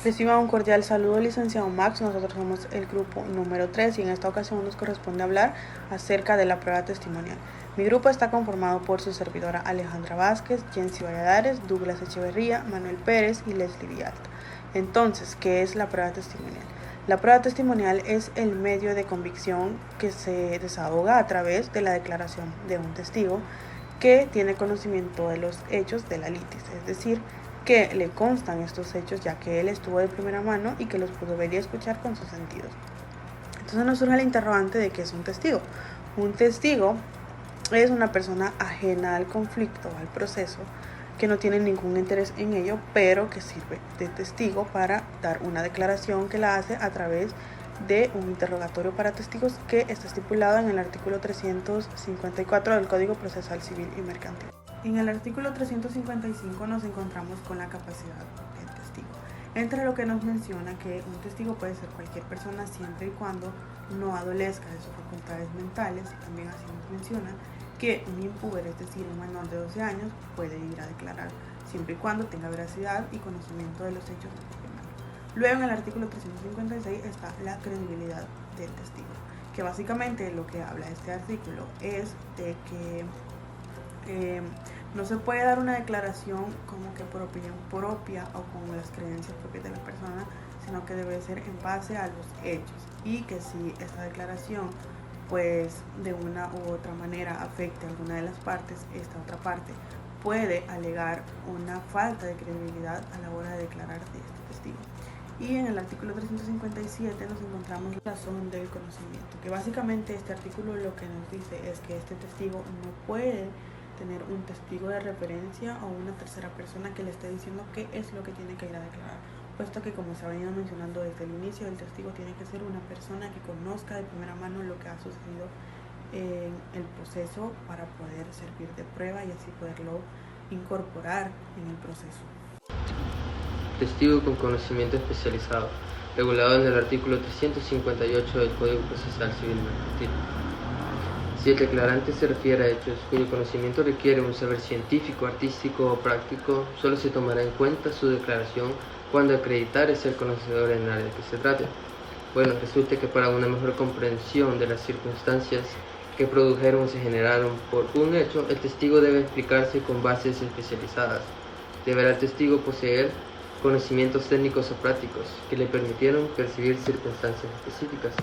Reciba un cordial saludo, licenciado Max. Nosotros somos el grupo número 3 y en esta ocasión nos corresponde hablar acerca de la prueba testimonial. Mi grupo está conformado por su servidora Alejandra Vázquez, Jensi Valladares, Douglas Echeverría, Manuel Pérez y Leslie Villalta. Entonces, ¿qué es la prueba testimonial? La prueba testimonial es el medio de convicción que se desahoga a través de la declaración de un testigo que tiene conocimiento de los hechos de la litis, es decir, que le constan estos hechos ya que él estuvo de primera mano y que los pudo ver y escuchar con sus sentidos. Entonces nos surge el interrogante de qué es un testigo. Un testigo es una persona ajena al conflicto, al proceso, que no tiene ningún interés en ello, pero que sirve de testigo para dar una declaración que la hace a través de un interrogatorio para testigos que está estipulado en el artículo 354 del Código Procesal Civil y Mercantil. En el artículo 355 nos encontramos con la capacidad del testigo. Entre lo que nos menciona que un testigo puede ser cualquier persona siempre y cuando no adolezca de sus facultades mentales, también así nos menciona que un impuber, es decir, un menor de 12 años, puede ir a declarar siempre y cuando tenga veracidad y conocimiento de los hechos de propia mano. Luego en el artículo 356 está la credibilidad del testigo, que básicamente lo que habla este artículo es de que no se puede dar una declaración como que por opinión propia o con las creencias propias de la persona, sino que debe ser en base a los hechos, y que si esta declaración pues de una u otra manera afecte a alguna de las partes, esta otra parte puede alegar una falta de credibilidad a la hora de declarar de este testigo. Y en el artículo 357 nos encontramos la razón del conocimiento, que básicamente este artículo lo que nos dice es que este testigo no puede tener un testigo de referencia o una tercera persona que le esté diciendo qué es lo que tiene que ir a declarar, puesto que, como se ha venido mencionando desde el inicio, el testigo tiene que ser una persona que conozca de primera mano lo que ha sucedido en el proceso para poder servir de prueba y así poderlo incorporar en el proceso. Testigo con conocimiento especializado, regulado en el artículo 358 del Código Procesal Civil Mercantil. Si el declarante se refiere a hechos cuyo conocimiento requiere un saber científico, artístico o práctico, solo se tomará en cuenta su declaración cuando acreditare ser conocedor en el área de que se trate. Bueno, resulta que para una mejor comprensión de las circunstancias que produjeron o se generaron por un hecho, el testigo debe explicarse con bases especializadas. Deberá el testigo poseer conocimientos técnicos o prácticos que le permitieron percibir circunstancias específicas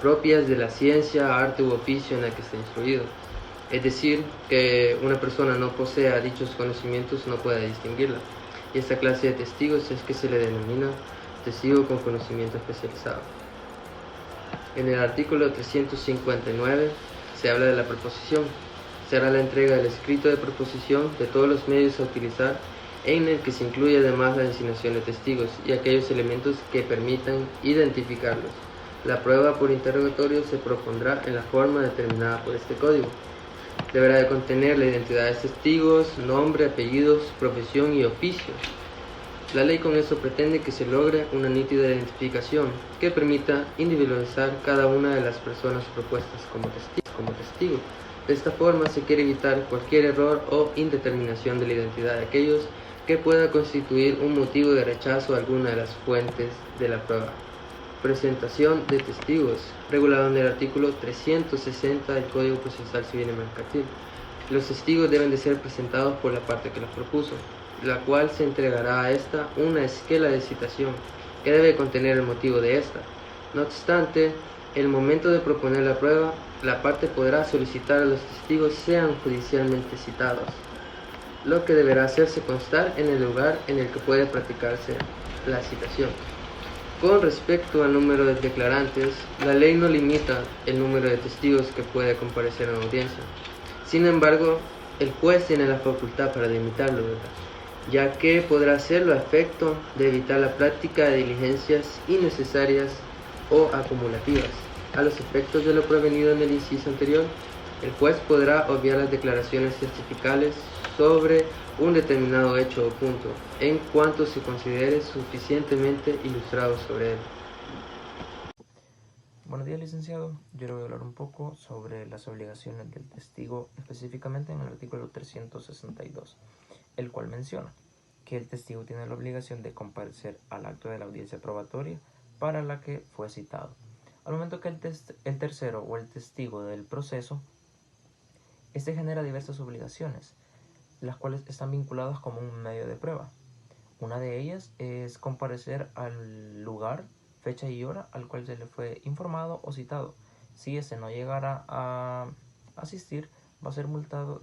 propias de la ciencia, arte u oficio en el que está instruido. Es decir, que una persona no posea dichos conocimientos no pueda distinguirla. Y esta clase de testigos es que se le denomina testigo con conocimiento especializado. En el artículo 359 se habla de la proposición. Se hará la entrega del escrito de proposición de todos los medios a utilizar, en el que se incluye además la designación de testigos y aquellos elementos que permitan identificarlos. La prueba por interrogatorio se propondrá en la forma determinada por este código. Deberá de contener la identidad de testigos, nombre, apellidos, profesión y oficio. La ley con eso pretende que se logre una nítida identificación que permita individualizar cada una de las personas propuestas como testigo. De esta forma se quiere evitar cualquier error o indeterminación de la identidad de aquellos que pueda constituir un motivo de rechazo a alguna de las fuentes de la prueba. Presentación de testigos, regulado en el artículo 360 del Código Procesal Civil y Mercantil. Los testigos deben de ser presentados por la parte que los propuso, la cual se entregará a esta una esquela de citación que debe contener el motivo de esta. No obstante, el momento de proponer la prueba, la parte podrá solicitar a los testigos sean judicialmente citados, lo que deberá hacerse constar en el lugar en el que puede practicarse la citación. Con respecto al número de declarantes, la ley no limita el número de testigos que puede comparecer en audiencia. Sin embargo, el juez tiene la facultad para limitarlo, ya que podrá hacerlo a efecto de evitar la práctica de diligencias innecesarias o acumulativas. A los efectos de lo prevenido en el inciso anterior, el juez podrá obviar las declaraciones testificales sobre un determinado hecho o punto, en cuanto se considere suficientemente ilustrado sobre él. Buenos días, licenciado. Yo le voy a hablar un poco sobre las obligaciones del testigo, específicamente en el artículo 362, el cual menciona: que el testigo tiene la obligación de comparecer al acto de la audiencia probatoria para la que fue citado. Al momento que el tercero o el testigo del proceso, este genera diversas obligaciones, las cuales están vinculadas como un medio de prueba. Una de ellas es comparecer al lugar, fecha y hora al cual se le fue informado o citado. Si ese no llegara a asistir, va a ser multado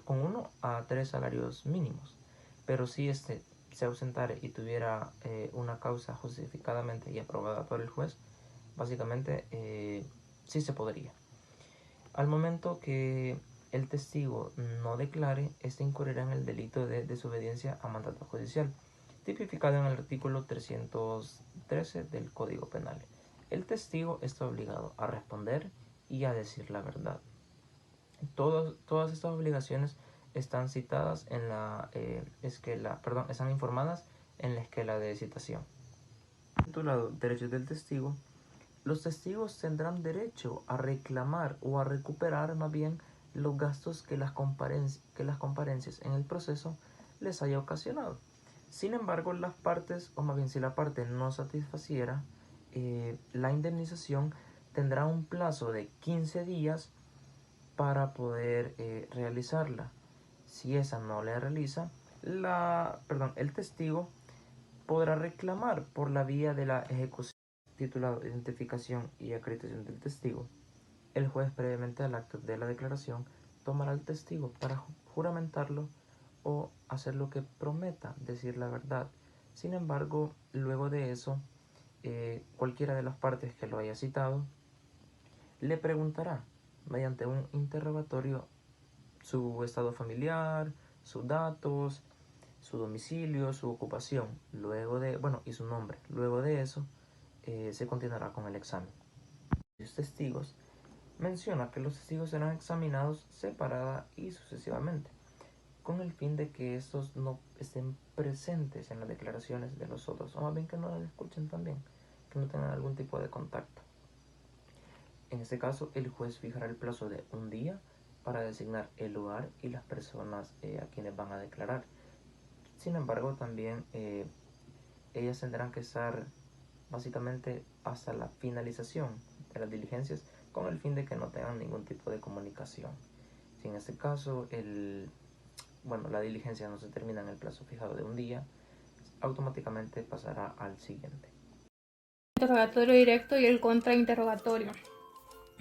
con 1 a 3 salarios mínimos. Pero si este se ausentara y tuviera una causa justificadamente y aprobada por el juez, básicamente sí se podría. Al momento que el testigo no declare, este incurrirá en el delito de desobediencia a mandato judicial, tipificado en el artículo 313 del Código Penal. El testigo está obligado a responder y a decir la verdad. Todas estas obligaciones están citadas en la están informadas en la esquela de citación. Titulado Derechos del testigo, los testigos tendrán derecho a reclamar o a recuperar más bien los gastos que las comparencias en el proceso les haya ocasionado. Sin embargo, las partes, o más bien si la parte no satisfaciera, la indemnización tendrá un plazo de 15 días para poder realizarla. Si esa no la realiza, el testigo podrá reclamar por la vía de la ejecución. Titulado Identificación y acreditación del testigo, el juez previamente al acto de la declaración tomará al testigo para juramentarlo o hacer lo que prometa, decir la verdad. Sin embargo, luego de eso, cualquiera de las partes que lo haya citado le preguntará mediante un interrogatorio su estado familiar, sus datos, su domicilio, su ocupación, y su nombre. Luego de eso, se continuará con el examen. Los testigos menciona que los testigos serán examinados separada y sucesivamente, con el fin de que estos no estén presentes en las declaraciones de los otros, o más bien que no las escuchen también, que no tengan algún tipo de contacto. En este caso, el juez fijará el plazo de un día para designar el lugar y las personas a quienes van a declarar. Sin embargo, también ellas tendrán que estar básicamente hasta la finalización de las diligencias, con el fin de que no tengan ningún tipo de comunicación. Si en este caso la diligencia no se termina en el plazo fijado de un día, automáticamente pasará al siguiente. Interrogatorio directo y el contrainterrogatorio.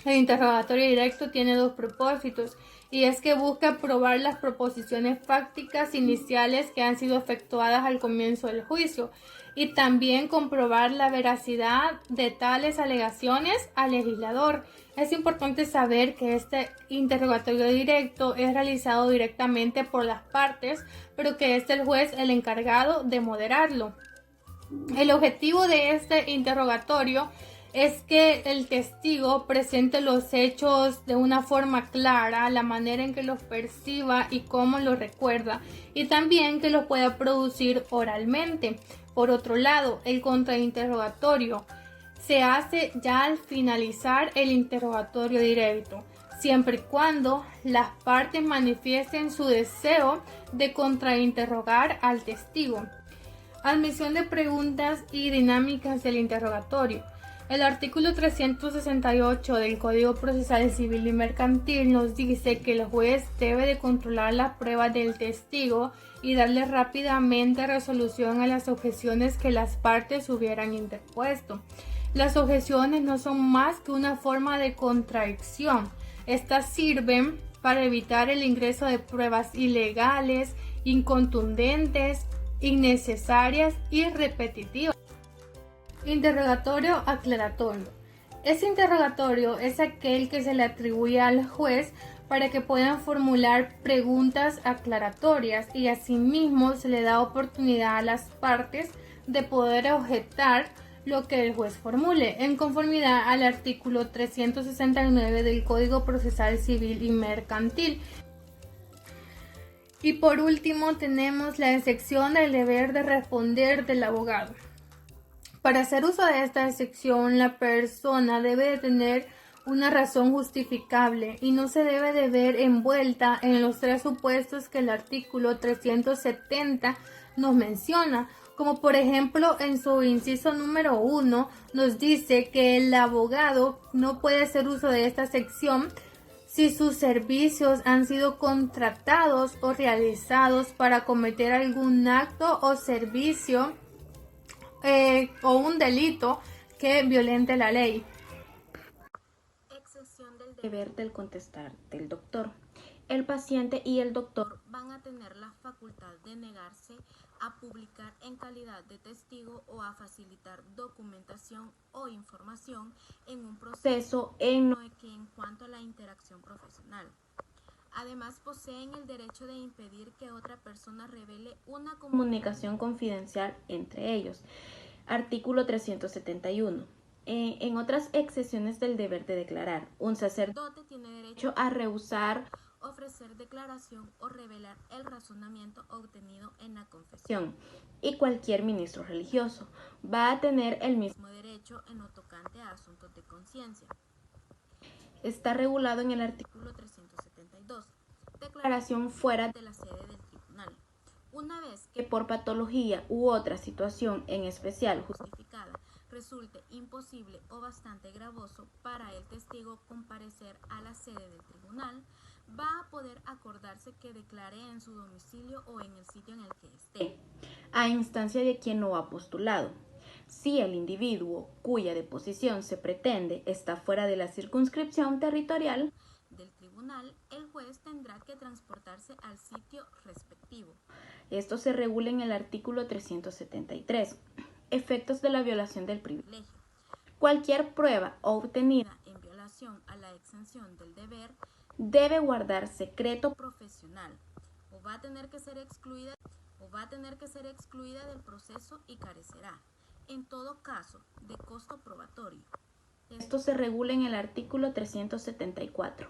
El interrogatorio directo tiene dos propósitos, y es que busca probar las proposiciones fácticas iniciales que han sido efectuadas al comienzo del juicio y también comprobar la veracidad de tales alegaciones al legislador. Es importante saber que este interrogatorio directo es realizado directamente por las partes, pero que es el juez el encargado de moderarlo. El objetivo de este interrogatorio es que el testigo presente los hechos de una forma clara, la manera en que los perciba y cómo los recuerda, y también que los pueda producir oralmente. Por otro lado, el contrainterrogatorio se hace ya al finalizar el interrogatorio directo, siempre y cuando las partes manifiesten su deseo de contrainterrogar al testigo. Admisión de preguntas y dinámicas del interrogatorio. El artículo 368 del Código Procesal Civil y Mercantil nos dice que el juez debe de controlar las pruebas del testigo y darle rápidamente resolución a las objeciones que las partes hubieran interpuesto. Las objeciones no son más que una forma de contradicción. Estas sirven para evitar el ingreso de pruebas ilegales, incontundentes, innecesarias y repetitivas. Interrogatorio aclaratorio. Este interrogatorio es aquel que se le atribuye al juez para que puedan formular preguntas aclaratorias, y asimismo se le da oportunidad a las partes de poder objetar lo que el juez formule, en conformidad al artículo 369 del Código Procesal Civil y Mercantil. Y por último tenemos la excepción del deber de responder del abogado. Para hacer uso de esta excepción, la persona debe de tener una razón justificable y no se debe de ver envuelta en los tres supuestos que el artículo 370 nos menciona, como por ejemplo en su inciso número 1 nos dice que el abogado no puede hacer uso de esta sección si sus servicios han sido contratados o realizados para cometer algún acto o servicio o un delito que violente la ley. Excepción del deber del contestar del doctor. El paciente y el doctor van a tener la facultad de negarse a publicar en calidad de testigo o a facilitar documentación o información en un proceso en cuanto a la interacción profesional. Además, poseen el derecho de impedir que otra persona revele una comunicación confidencial entre ellos. Artículo 371. En otras excepciones del deber de declarar, un sacerdote tiene derecho a rehusar ofrecer declaración o revelar el razonamiento obtenido en la confesión, y cualquier ministro religioso va a tener el mismo derecho en lo tocante a asuntos de conciencia. Está regulado en el artículo 372. Declaración fuera de la sede del tribunal. Una vez que por patología u otra situación en especial justificada resulte imposible o bastante gravoso para el testigo comparecer a la sede del tribunal, va a poder acordarse que declare en su domicilio o en el sitio en el que esté, a instancia de quien lo ha postulado. Si el individuo cuya deposición se pretende está fuera de la circunscripción territorial del tribunal, el juez tendrá que transportarse al sitio respectivo. Esto se regula en el artículo 373. Efectos de la violación del privilegio. Cualquier prueba obtenida en violación a la exención del deber debe guardar secreto profesional o va a tener que ser excluida del proceso y carecerá, en todo caso, de costo probatorio. Esto se regula en el artículo 374.